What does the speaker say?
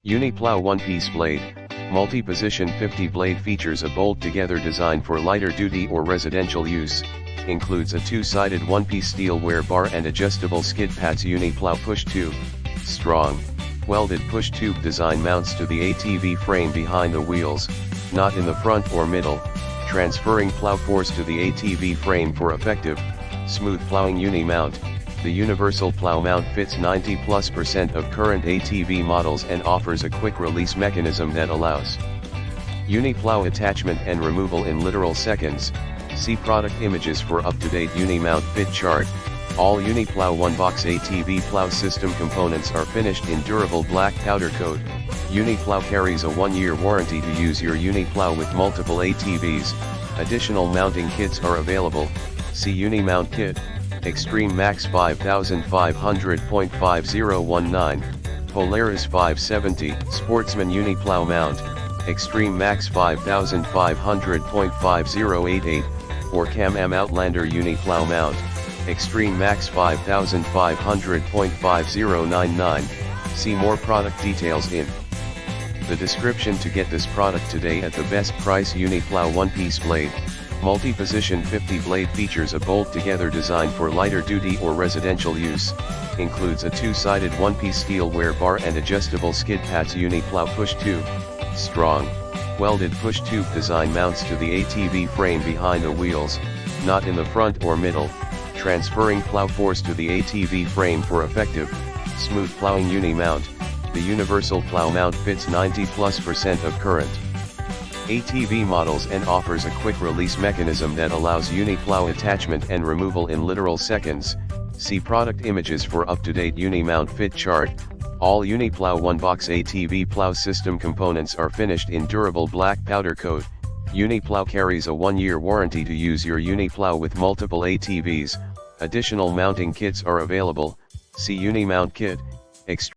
UniPlow one-piece blade, multi-position 50-blade features a bolt-together design for lighter-duty or residential use, includes a two-sided one-piece steel wear bar and adjustable skid pads. UniPlow push tube, strong, welded push tube design mounts to the ATV frame behind the wheels, not in the front or middle, transferring plow force to the ATV frame for effective, smooth plowing. UniMount. The universal plow mount fits 90+% of current ATV models and offers a quick release mechanism that allows UniPlow attachment and removal in literal seconds. See product images for up-to-date UniMount fit chart. All UniPlow one-box ATV plow system components are finished in durable black powder coat. UniPlow carries a 1-year warranty to use your UniPlow with multiple ATVs. Additional mounting kits are available. See UniMount kit. Extreme Max 5500.5010, Polaris 570, Sportsman UniPlow mount, Extreme Max 5500.5088, or Can-Am Outlander UniPlow mount, Extreme Max 5500.5099. See more product details in the description to get this product today at the best price. UniPlow one-piece blade, multi-position 50-blade features a bolt-together design for lighter-duty or residential use, includes a two-sided one-piece steel wear bar and adjustable skid pads. UniPlow push tube, strong, welded push tube design mounts to the ATV frame behind the wheels, not in the front or middle, transferring plow force to the ATV frame for effective, smooth plowing. UniMount. The universal plow mount fits 90+% of current ATV models and offers a quick release mechanism that allows UniPlow attachment and removal in literal seconds. See product images for up-to-date UniMount fit chart. All UniPlow one-box ATV plow system components are finished in durable black powder coat. UniPlow carries a 1-year warranty to use your UniPlow with multiple ATVs. Additional mounting kits are available. See UniMount kit.